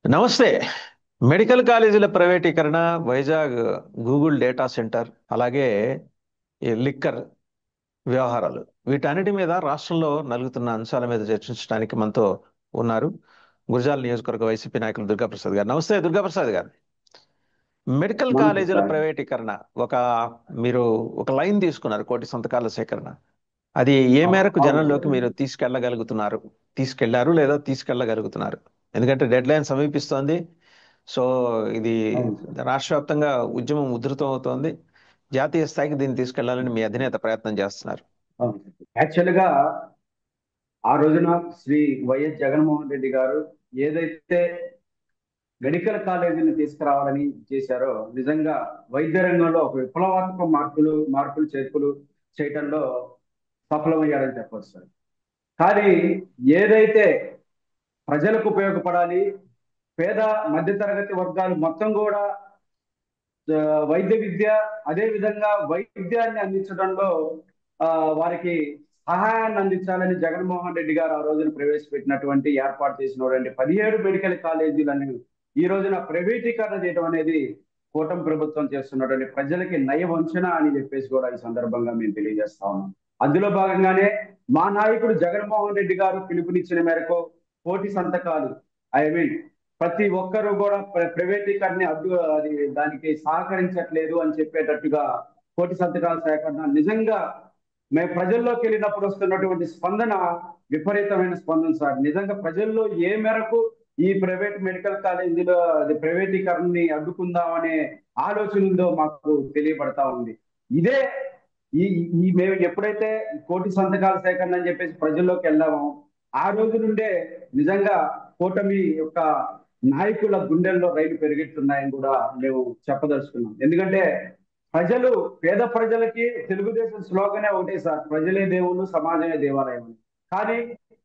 నమస్తే. మెడికల్ కాలేజీల ప్రైవేటీకరణ, వైజాగ్ గూగుల్ డేటా సెంటర్, అలాగే ఈ లిక్కర్ వ్యవహారాలు వీటన్నిటి మీద రాష్ట్రంలో నలుగుతున్న అంశాల మీద చర్చించడానికి మనతో ఉన్నారు గురజాల నియోజకవర్గ వైసీపీ నాయకులు దుర్గాప్రసాద్ గారు. నమస్తే దుర్గాప్రసాద్ గారు. మెడికల్ నమస్తే కాలేజీల సార్. ప్రైవేటీకరణ ఒక మీరు ఒక లైన్ తీసుకున్నారు, కోటి సంతకాల సేకరణ. అది ఏ మేరకు అవును జనంలోకి సార్. మీరు తీసుకెళ్లారు లేదా తీసుకెళ్లగలుగుతున్నారు? ఎందుకంటే డెడ్ లైన్ సమీపిస్తోంది. సో ఇది అవును సార్. రాష్ట్ర వ్యాప్తంగా ఉద్యమం ఉధృతం అవుతోంది. జాతీయ స్థాయికి దీన్ని తీసుకెళ్లాలని మీ అధినేత ప్రయత్నం చేస్తున్నారు. అవును సార్. యాక్చువల్గా ఆ రోజున శ్రీ వైఎస్ జగన్మోహన్ రెడ్డి గారు ఏదైతే మెడికల్ కాలేజీని తీసుకురావాలని చేశారో నిజంగా వైద్య రంగంలో ఒక విప్లవాత్మక మార్పులు చేర్పులు చేయటంలో సఫలమయ్యారని చెప్పొచ్చు సార్. కానీ ఏదైతే ప్రజలకు ఉపయోగపడాలి, పేద మధ్యతరగతి వర్గాలు మొత్తం కూడా ఆ, వైద్య విద్య అదే విధంగా వైద్యాన్ని అందించడంలో ఆ, వారికి సహాయాన్ని అందించాలని జగన్మోహన్ రెడ్డి గారు ఆ రోజున ప్రవేశపెట్టినటువంటి ఏర్పాటు చేసినటువంటి 17 మెడికల్ కాలేజీలను ఈ రోజున ప్రైవేటీకరణ చేయడం అనేది కూటమి ప్రభుత్వం చేస్తున్నటువంటి ప్రజలకి నయవంచన అని చెప్పేసి కూడా ఈ సందర్భంగా మేము తెలియజేస్తా ఉన్నాం. అందులో భాగంగానే మా నాయకుడు జగన్మోహన్ రెడ్డి గారు పిలుపునిచ్చిన మేరకు కోటి సంతకాలు, ఐ మీన్ ప్రతి ఒక్కరూ కూడా ప్రైవేటీకరణ అది దానికి సహకరించట్లేదు అని చెప్పేటట్టుగా కోటి సంతకాల సేకరణ నిజంగా మేము ప్రజల్లోకి వెళ్ళినప్పుడు వస్తున్నటువంటి స్పందన విపరీతమైన స్పందన సార్. నిజంగా ప్రజల్లో ఏ మేరకు ఈ ప్రైవేట్ మెడికల్ కాలేజీలో అది ప్రైవేటీకరణని అడ్డుకుందామనే ఆలోచన ఉందో మాకు తెలియబడతా ఉంది. ఇదే ఈ ఈ మేము ఎప్పుడైతే కోటి సంతకాల సేకరణ అని చెప్పేసి ప్రజల్లోకి వెళ్ళామో ఆ రోజు నుండే నిజంగా కూటమి యొక్క నాయకుల గుండెల్లో రైలు పెరిగెట్టున్నాయని కూడా మేము చెప్పదలుచుకున్నాం. ఎందుకంటే ప్రజలు, పేద ప్రజలకి తెలుగుదేశం స్లోగనే ఒకటే సార్, ప్రజలే దేవుళ్ళు సమాజమే దేవాలయం అని. కానీ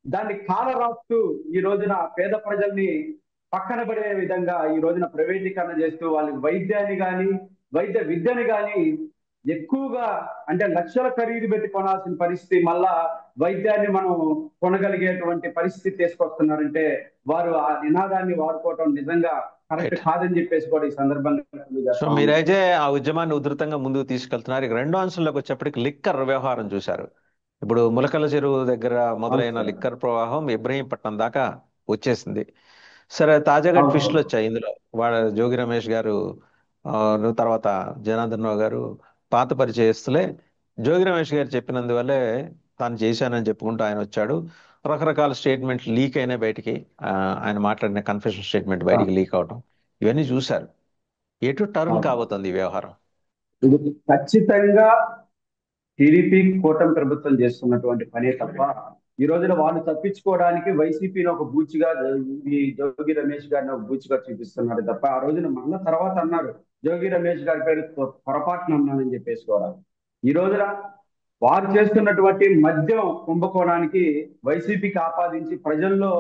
దాన్ని కాల రాస్తూ ఈ రోజున పేద ప్రజల్ని పక్కన పడే విధంగా ఈ రోజున ప్రైవేటీకరణ చేస్తూ వాళ్ళకి వైద్యాన్ని కానీ వైద్య విద్యని కానీ ఎక్కువగా, అంటే లక్షల ఖరీదు పెట్టి కొనాల్సిన పరిస్థితి మళ్ళా వైద్యాన్ని మనం కొనగలిగేటువంటి పరిస్థితి తీసుకొస్తున్నారంటే వారు ఆ నినాదాన్ని వాడుకోవటం నిజంగా కరెక్ట్ రైట్. కాదని చెప్పేసి కూడా ఈ సందర్భంగా సో తెలియజేస్తా ఉన్నాం. మీరైతే ఆ ఉద్యమాన్ని ఉధృతంగా ముందుకు తీసుకెళ్తున్నారు. ఇక రెండో అంశంలోకి వచ్చేప్పటికి లిక్కర్ వ్యవహారం చూశారు. ఇప్పుడు ములకల చెరువు దగ్గర అవును మొదలైన సార్. లిక్కర్ ప్రవాహం ఇబ్రహీంపట్నం దాకా వచ్చేసింది. సరే, తాజాగా అవును ట్విస్టులు సార్. వచ్చాయి ఇందులో. జోగి రమేష్ గారు, తర్వాత జనార్దన్ రావు గారు పాత పరిచయస్తులే. జోగి రమేష్ గారు చెప్పినందువల్లే తాను చేశానని చెప్పుకుంటూ ఆయన వచ్చాడు. రకరకాల స్టేట్మెంట్ లీక్ అయినా బయటికి, ఆ, ఆయన మాట్లాడిన కన్ఫెషన్ స్టేట్మెంట్ ఆ, బయటికి లీక్ అవటం, ఇవన్నీ చూశారు. ఎటు టర్న్ అవును. కాబోతోంది ఈ వ్యవహారం? ఇది ఖచ్చితంగా టీడీపీ కూటమి ప్రభుత్వం చేస్తున్నటువంటి పనే తప్ప ఈ రోజున వాళ్ళు తప్పించుకోవడానికి వైసీపీని ఒక బూచిగా, ఈ జోగి రమేష్ గారిని ఒక బూచిగా చూపిస్తున్నారు తప్ప ఆ రోజున మళ్ళా తర్వాత అన్నారు జోగి రమేష్ గారి పేరు పొరపాటున అన్నానని చెప్పేసి కూడా. ఈ రోజున వారు చేస్తున్నటువంటి మద్యం కుంభకోణానికి వైసీపీకి ఆపాదించి ప్రజల్లో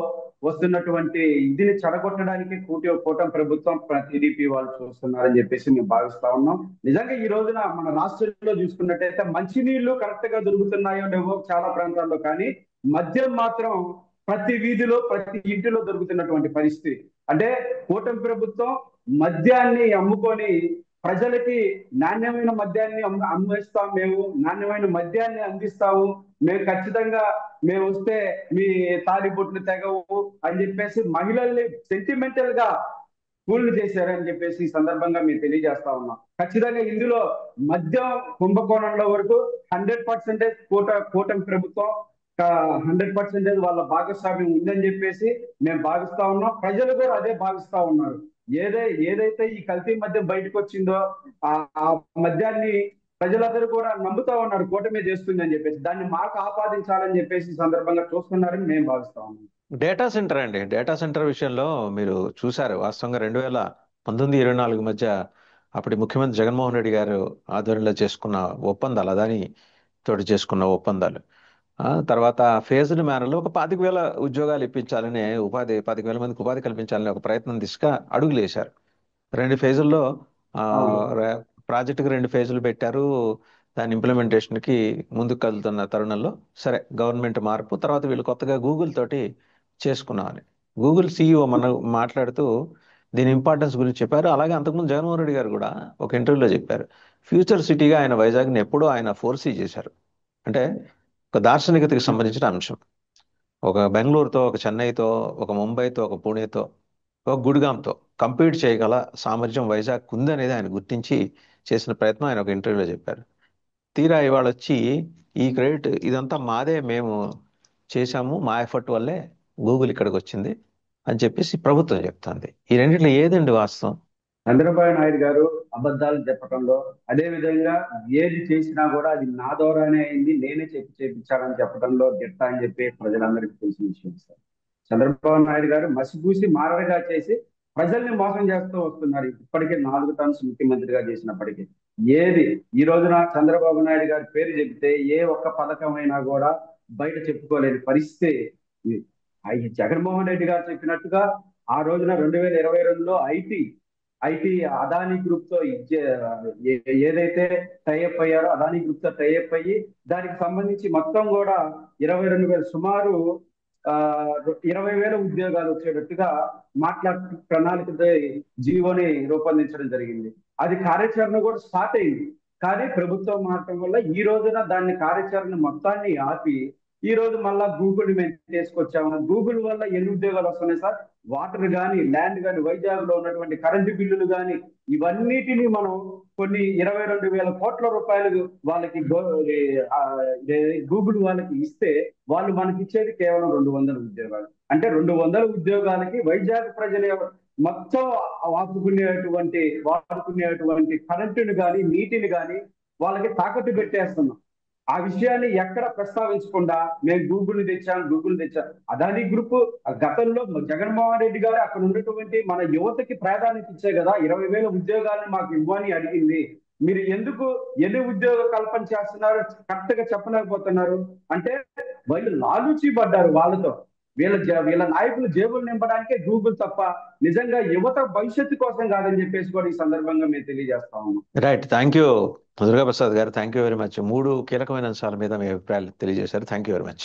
వస్తున్నటువంటి ఇదిని చెడగొట్టడానికి కూటమి ప్రభుత్వం టీడీపీ వాళ్ళు చూస్తున్నారని చెప్పేసి మేము భావిస్తా ఉన్నాం. నిజంగా ఈ రోజున మన రాష్ట్రంలో చూసుకున్నట్టయితే మంచినీళ్లు కరెక్ట్ గా దొరుకుతున్నాయో లేవో చాలా ప్రాంతాల్లో, కానీ మద్యం మాత్రం ప్రతి వీధిలో ప్రతి ఇంటిలో దొరుకుతున్నటువంటి పరిస్థితి. అంటే కూటమి ప్రభుత్వం మద్యాన్ని అమ్ముకొని ప్రజలకి నాణ్యమైన మద్యాన్ని అమ్మేస్తాం, మేము నాణ్యమైన మద్యాన్ని అందిస్తాము, మేము ఖచ్చితంగా మేము వస్తే మీ తాలిబొట్లు తెగవు అని చెప్పేసి మహిళల్ని సెంటిమెంటల్ గా కూల్లు చేశారని చెప్పేసి ఈ సందర్భంగా మేము తెలియజేస్తా ఉన్నాం. ఖచ్చితంగా ఇందులో మద్యం కుంభకోణంలో వరకు 100% కూటమి ప్రభుత్వం 100% వాళ్ళ భాగస్వామ్యం ఉందని చెప్పేసి మేము భావిస్తా ఉన్నాం. ప్రజలు కూడా అదే భావిస్తా ఉన్నారు. ఏదైతే ఈ కల్తీ మద్యం బయటకు వచ్చిందో ఆ ఆ మద్యాన్ని ప్రజలందరూ కూడా నమ్ముతా ఉన్నారు కూటమి చేస్తుంది అని చెప్పేసి, దాన్ని మాకు ఆపాదించాలని చెప్పేసి ఈ సందర్భంగా చూస్తున్నారని మేము భావిస్తా ఉన్నాం. డేటా సెంటర్ అండి. డేటా సెంటర్ విషయంలో మీరు చూశారు వాస్తవంగా 2019-24 మధ్య అప్పటి ముఖ్యమంత్రి జగన్మోహన్ రెడ్డి గారు ఆధ్వర్యంలో చేసుకున్న ఒప్పందాలు, అదాని తోటి చేసుకున్న ఒప్పందాలు. తర్వాత ఫేజ్డ్ మేనర్లో ఒక 25,000 ఉద్యోగాలు ఇప్పించాలనే, 25,000 మందికి ఉపాధి కల్పించాలనే ఒక ప్రయత్నం దిశగా అడుగులు వేశారు. రెండు ఫేజుల్లో ఆ, అవును. ప్రాజెక్టుకి రెండు ఫేజులు పెట్టారు. దాని ఇంప్లిమెంటేషన్కి ముందుకు కదులుతున్న తరుణంలో సరే, గవర్నమెంట్ మార్పు తర్వాత వీళ్ళు కొత్తగా గూగుల్ తోటి చేసుకున్నామని. గూగుల్ సిఇఓ మన మాట్లాడుతూ దీని ఇంపార్టెన్స్ గురించి చెప్పారు. అలాగే అంతకుముందు జగన్మోహన్ రెడ్డి గారు కూడా ఒక ఇంటర్వ్యూలో చెప్పారు, ఫ్యూచర్ సిటీగా ఆయన వైజాగ్ని ఎప్పుడూ ఆయన ఫోర్సీ చేశారు. అంటే ఒక దార్శనికతకి సంబంధించిన అంశం. ఒక బెంగళూరుతో, ఒక చెన్నైతో, ఒక ముంబైతో, ఒక పూణేతో, ఒక గుడ్గాంతో కంపీట్ చేయగల సామర్థ్యం వైజాగ్ ఉందనేది ఆయన గుర్తించి చేసిన ప్రయత్నం ఆయన ఒక ఇంటర్వ్యూలో చెప్పారు. తీరా ఇవాళ వచ్చి ఈ క్రెడిట్ ఇదంతా మాదే, మేము చేశాము, మా ఎఫర్ట్ వల్లే గూగుల్ ఇక్కడికి వచ్చింది అని చెప్పేసి ప్రభుత్వం చెప్తుంది. ఈ రెండిట్లో ఏదండి వాస్తవం? చంద్రబాబు నాయుడు గారు అబద్ధాలు చెప్పడంలో, అదే విధంగా ఏది చేసినా కూడా అది నా ద్వారానే అయింది, నేనే చెప్పి చేపించానని చెప్పడంలో దిట్ట అని చెప్పి ప్రజలందరికీ తెలిసిన విషయం సార్. చంద్రబాబు నాయుడు గారు మసిపూసి మారడుగా చేసి ప్రజల్ని మోసం చేస్తూ వస్తున్నారు. ఇప్పటికే 4 టర్మ్స్ ముఖ్యమంత్రిగా చేసినప్పటికీ ఏది ఈ రోజున చంద్రబాబు నాయుడు గారి పేరు చెబితే ఏ ఒక్క పథకం అయినా కూడా బయట చెప్పుకోలేని పరిస్థితి. ఈ జగన్మోహన్ రెడ్డి గారు చెప్పినట్టుగా ఆ రోజున 2022లో ఐటీ అదానీ గ్రూప్ తో ఏదైతే టైఅప్ అయ్యారో అదానీ గ్రూప్ తో టైఅప్ అయ్యి దానికి సంబంధించి మొత్తం కూడా 22,000 సుమారు ఆ 20,000 ఉద్యోగాలు వచ్చేటట్టుగా మాట్లాడు ప్రణాళిక జీవోని రూపొందించడం జరిగింది. అది కార్యాచరణ కూడా స్టార్ట్ అయింది. కానీ ప్రభుత్వం మారటం వల్ల ఈ రోజున దాన్ని కార్యాచరణ మొత్తాన్ని ఆపి ఈ రోజు మళ్ళా గూగుల్ మేము తీసుకొచ్చాము. గూగుల్ వల్ల ఎన్ని ఉద్యోగాలు వస్తున్నాయి సార్? వాటర్ కానీ, ల్యాండ్ కానీ, వైజాగ్ లో ఉన్నటువంటి కరెంటు బిల్లులు కానీ, ఇవన్నిటిని మనం కొన్ని 22,000 కోట్ల రూపాయలు వాళ్ళకి గూగుల్ వాళ్ళకి ఇస్తే వాళ్ళు మనకి ఇచ్చేది కేవలం 200 ఉద్యోగాలు. అంటే 200 ఉద్యోగాలకి వైజాగ్ ప్రజల మొత్తం వాడుకునేటువంటి కరెంటుని కానీ, నీటిని కానీ వాళ్ళకి తాకట్టు పెట్టేస్తున్నాం. ఆ విషయాన్ని ఎక్కడ ప్రస్తావించకుండా మేము గూగుల్ తెచ్చాం. అదానీ గ్రూప్ గతంలో జగన్మోహన్ రెడ్డి గారు అక్కడ ఉన్నటువంటి మన యువతకి ప్రాధాన్యత ఇచ్చే కదా 20,000 ఉద్యోగాలను మాకు ఇవ్వని అడిగింది. మీరు ఎందుకు ఎన్ని ఉద్యోగ కల్పన చేస్తున్నారు కరెక్ట్ గా చెప్పలేకపోతున్నారు అంటే వాళ్ళు లాలూచి పడ్డారు వాళ్ళతో. వీళ్ళ నాయకులు జేబులు నింపడానికే గూగుల్ తప్ప నిజంగా యువత భవిష్యత్తు కోసం కాదని చెప్పేసి కూడా ఈ సందర్భంగా మేము తెలియజేస్తా ఉన్నాం. రైట్, థ్యాంక్ యూ దుర్గాప్రసాద్ గారు, థ్యాంక్ యూ వెరీ మచ్. మూడు కీలకమైన అంశాల మీద మీ అభిప్రాయాలు తెలియజేశారు. Thank you very much.